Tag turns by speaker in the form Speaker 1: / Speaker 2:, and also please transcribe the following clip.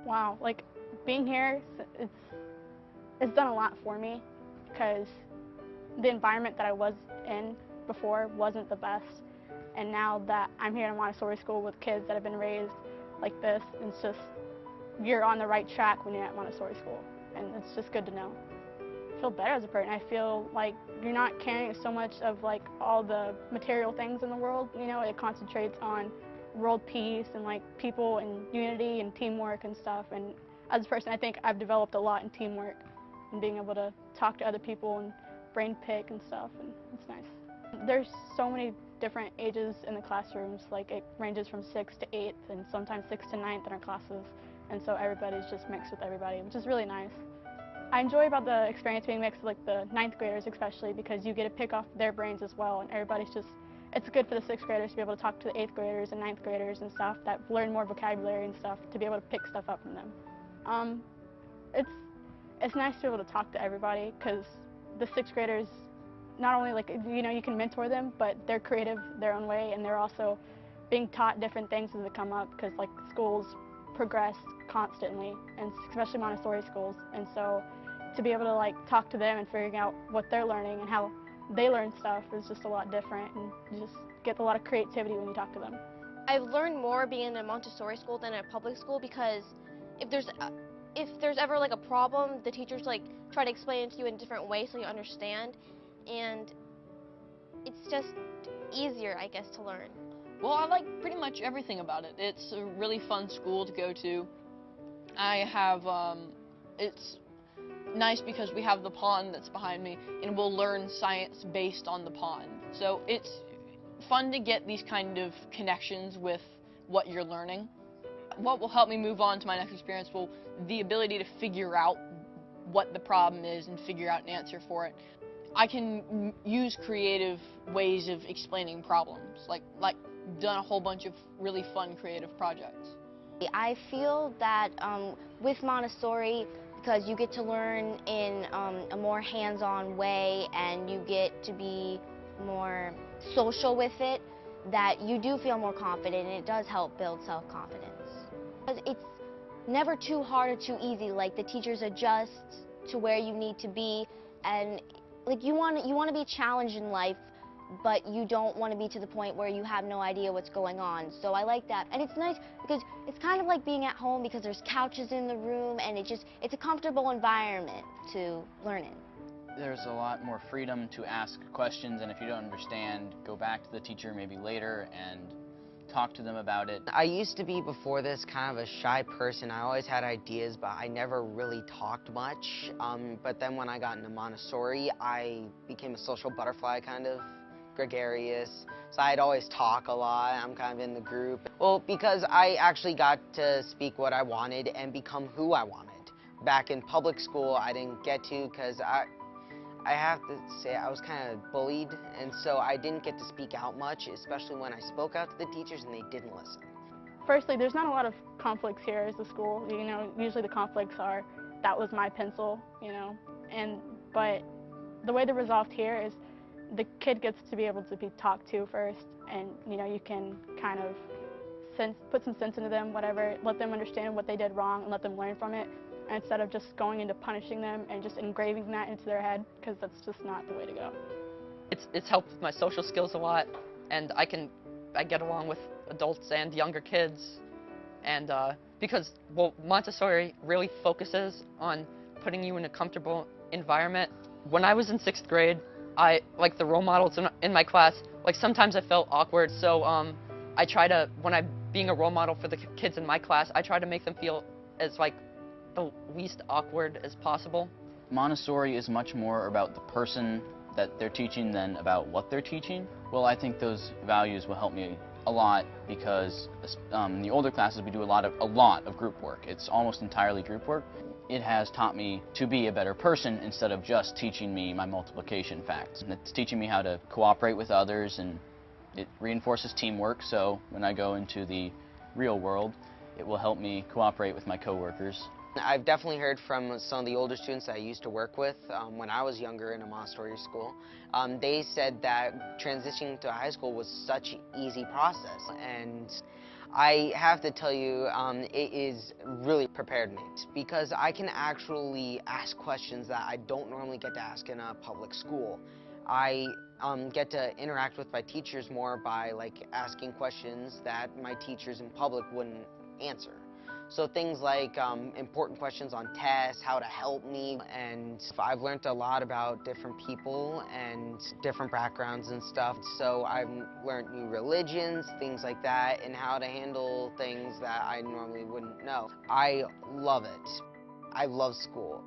Speaker 1: Wow, like being here, it's done a lot for me because the environment that I was in before wasn't the best. And now that I'm here in a Montessori school with kids that have been raised like this, it's just, you're on the right track when you're at Montessori school. And it's just good to know. I feel better as a person. I feel like you're not carrying so much of like all the material things in the world, you know, it concentrates on world peace and like people and unity and teamwork and stuff. And as a person, I think I've developed a lot in teamwork and being able to talk to other people and brain pick and stuff, and it's nice. There's so many different ages in the classrooms, like it ranges from 6th to 8th and sometimes 6th to 9th in our classes, and so everybody's just mixed with everybody, which is really nice. I enjoy about the experience being mixed with like the 9th graders especially because you get to pick off their brains as well, and everybody's just, it's good for the 6th graders to be able to talk to the 8th graders and 9th graders and stuff that learn more vocabulary and stuff, to be able to pick stuff up from them. It's nice to be able to talk to everybody because the 6th graders, not only like, you know, you can mentor them, but they're creative their own way, and they're also being taught different things as they come up because like schools progress constantly, and especially Montessori schools, and so to be able to like talk to them and figuring out what they're learning and how they learn stuff is just a lot different, and you just get a lot of creativity when you talk to them.
Speaker 2: I've learned more being in a Montessori school than a public school because if there's ever like a problem, the teachers like try to explain it to you in different ways so you understand, and it's just easier, I guess, to learn.
Speaker 3: Well, I like pretty much everything about it. It's a really fun school to go to. It's nice because we have the pond that's behind me, and we'll learn science based on the pond. So it's fun to get these kind of connections with what you're learning. What will help me move on to my next experience will the ability to figure out what the problem is and figure out an answer for it. I can use creative ways of explaining problems, like done a whole bunch of really fun creative projects.
Speaker 4: I feel that with Montessori, because you get to learn in a more hands-on way and you get to be more social with it, that you do feel more confident, and it does help build self-confidence. It's never too hard or too easy. Like the teachers adjust to where you need to be, and like you want to be challenged in life, but you don't want to be to the point where you have no idea what's going on. So I like that, and it's nice because it's kind of like being at home because there's couches in the room, and it's a comfortable environment to learn in.
Speaker 5: There's a lot more freedom to ask questions, and if you don't understand, go back to the teacher maybe later and talk to them about it.
Speaker 6: I used to be, before this, kind of a shy person. I always had ideas, but I never really talked much. But then when I got into Montessori, I became a social butterfly, kind of gregarious. So I'd always talk a lot. I'm kind of in the group. Well, because I actually got to speak what I wanted and become who I wanted. Back in public school, I didn't get to because I have to say I was kind of bullied, and so I didn't get to speak out much, especially when I spoke out to the teachers and they didn't listen.
Speaker 1: Firstly, there's not a lot of conflicts here as a school. You know, usually the conflicts are, that was my pencil, you know, but the way they're resolved here is the kid gets to be able to be talked to first, and you know, you can kind of put some sense into them, whatever, let them understand what they did wrong and let them learn from it, instead of just going into punishing them and just engraving that into their head, because that's just not the way to go.
Speaker 7: It's helped with my social skills a lot, and I get along with adults and younger kids, and because, well, Montessori really focuses on putting you in a comfortable environment. When I was in 6th grade, like the role models in my class, like sometimes I felt awkward, so I try to, when I'm being a role model for the kids in my class, I try to make them feel as like the least awkward as possible.
Speaker 5: Montessori is much more about the person that they're teaching than about what they're teaching. Well, I think those values will help me a lot because in the older classes we do a lot of group work. It's almost entirely group work. It has taught me to be a better person instead of just teaching me my multiplication facts. And it's teaching me how to cooperate with others, and it reinforces teamwork, so when I go into the real world, it will help me cooperate with my coworkers.
Speaker 6: I've definitely heard from some of the older students that I used to work with when I was younger in a Montessori school. They said that transitioning to high school was such an easy process, and I have to tell you, it is really prepared me because I can actually ask questions that I don't normally get to ask in a public school. I get to interact with my teachers more by like asking questions that my teachers in public wouldn't answer. So things like important questions on tests, how to help me, and I've learned a lot about different people and different backgrounds and stuff. So I've learned new religions, things like that, and how to handle things that I normally wouldn't know. I love it. I love school.